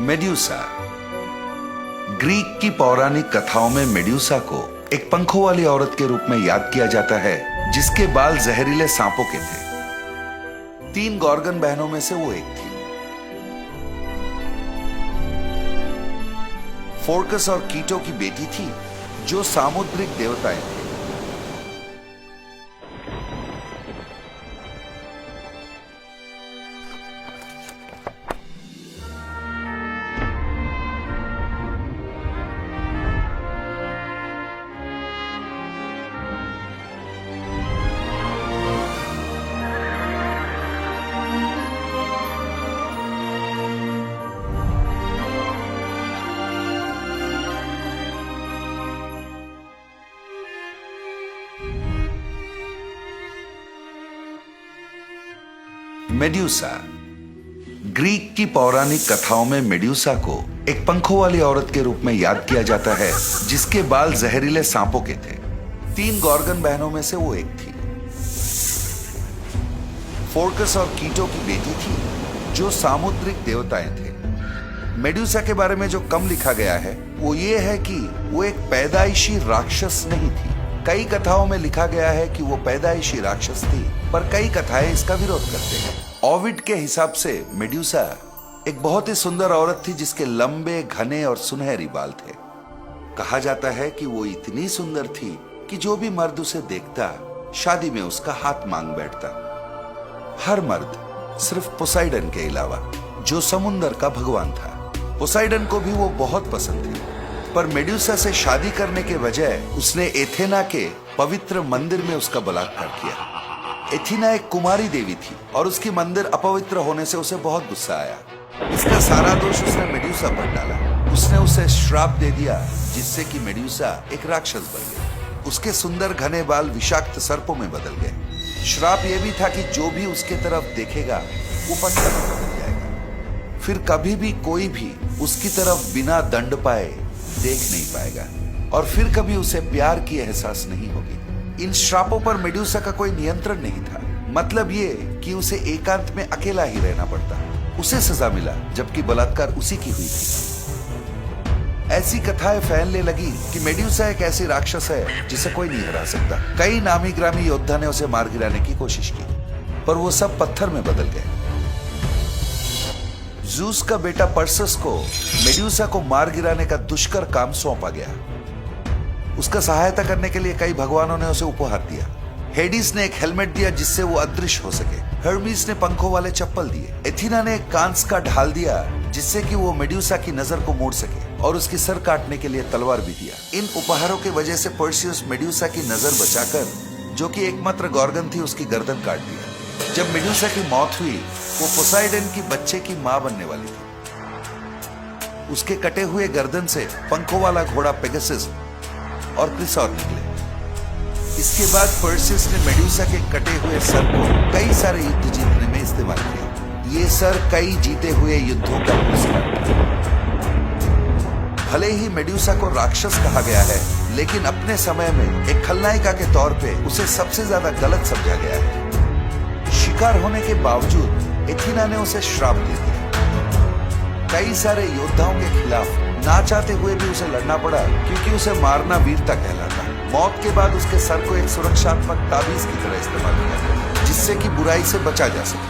Medusa. Greek की पौराणिक कथाओं में मेड्यूसा को एक पंखों वाली औरत के रूप में याद किया जाता है, जिसके बाल जहरीले सांपों के थे। 3 गॉर्गन बहनों में से वो एक थी। फोर्कस और कीटो की बेटी थी, जो सामुद्रिक देवताएं थे। मेड्यूसा। ग्रीक की पौराणिक कथाओं में मेड्यूसा को एक पंखों वाली औरत के रूप में याद किया जाता है, जिसके बाल जहरीले सांपों के थे। 3 गॉर्गन बहनों में से वो एक थी। फोर्कस और कीटो की बेटी थी, जो सामुद्रिक देवताएं थे। मेड्यूसा के बारे में जो कम लिखा गया है वो ये है कि वो एक पैदाइशी राक्षस नहीं थी। कई कथाओं में लिखा गया है कि वो पैदाइशी राक्षस थी, पर कई कथाएं इसका विरोध करते हैं। ओविड के हिसाब से मेड्यूसा एक बहुत ही सुंदर औरत थी, जिसके लंबे, घने और सुनहरी बाल थे। कहा जाता है कि वो इतनी सुंदर थी कि जो भी मर्द उसे देखता, शादी में उसका हाथ मांग बैठता। हर मर्द सिर्फ पोसाइडन के अलावा, जो समुंदर का भगवान था। पोसाइडन को भी वो बहुत पसंद थी, पर मेड्यूसा से शादी करने के बजाय उसने एथेना के पवित्र मंदिर में उसका बलात्कार किया। एथेना एक कुमारी देवी थी और उसकी मंदिर अपवित्र होने से उसे बहुत गुस्सा आया। इसका सारा दोष उसने मेड्यूसा पर डाला। उसने उसे श्राप दे दिया, जिससे कि मेड्यूसा एक राक्षस बन गई। उसके सुंदर घने बाल विषाक्त सर्पों में बदल गए। श्राप यह भी था कि जो भी उसके तरफ देखेगा वो पत्थर में बदल जाएगा। फिर कभी भी कोई भी उसकी तरफ बिना दंड पाए देख नहीं पाएगा, और फिर कभी उसे प्यार की एहसास नहीं होगी। इन श्रापों पर मेड्यूसा का कोई नियंत्रण नहीं था। मतलब ये कि उसे एकांत में अकेला ही रहना पड़ता। उसे सजा मिला, जबकि बलात्कार उसी की हुई थी। ऐसी कथाएं फैलने लगी कि मेड्यूसा एक ऐसी राक्षस है जिसे कोई नहीं हरा सकता। कई नामी ग्रामी योद्धा ने उसे मार गिराने की कोशिश की, पर वो सब पत्थर में बदल गए। ज़ूस का बेटा पर्सस को मेड्यूसा को मार गिराने का दुष्कर काम सौंपा गया। उसका सहायता करने के लिए कई भगवानों ने उसे उपहार दिया। हेडिस ने एक हेलमेट दिया, जिससे वो अदृश्य हो सके। हर्मीस ने पंखों वाले चप्पल दिए। एथेना ने एक कांस का ढाल दिया, जिससे कि वो मेड्यूसा की नजर को मोड़ सके, और उसकी सर काटने के लिए तलवार भी दिया। इन उपहारों की वजह से पर्सियस मेड्यूसा की नजर बचाकर, जो कि एकमात्र गॉर्गन थी, उसकी गर्दन काट दिया। जब मेड्यूसा की मौत हुई, वो पोसाइडन की बच्चे की मां बनने वाली थी। उसके कटे हुए गर्दन से पंखों वाला घोड़ा पेगासस और क्रिसॉर निकले। इसके बाद पर्सियस ने मेड्यूसा के कटे हुए सर को कई सारे युद्ध जीतने में इस्तेमाल किया। ये सर कई जीते हुए युद्धों का पुरस्कार था। भले ही मेड्यूसा को राक्षस कहा गया है, लेकिन अपने समय में एक खलनायिका के तौर पे उसे सबसे ज्यादा गलत समझा गया है। शिकार होने के बावजूद एथेना ने उसे श्राप दे दिया। कई सारे योद्धाओं के खिलाफ ना चाहते हुए भी उसे लड़ना पड़ा, क्योंकि उसे मारना वीरता कहलाता। मौत के बाद उसके सर को एक सुरक्षात्मक ताबीज की तरह इस्तेमाल किया गया, जिससे कि बुराई से बचा जा सके।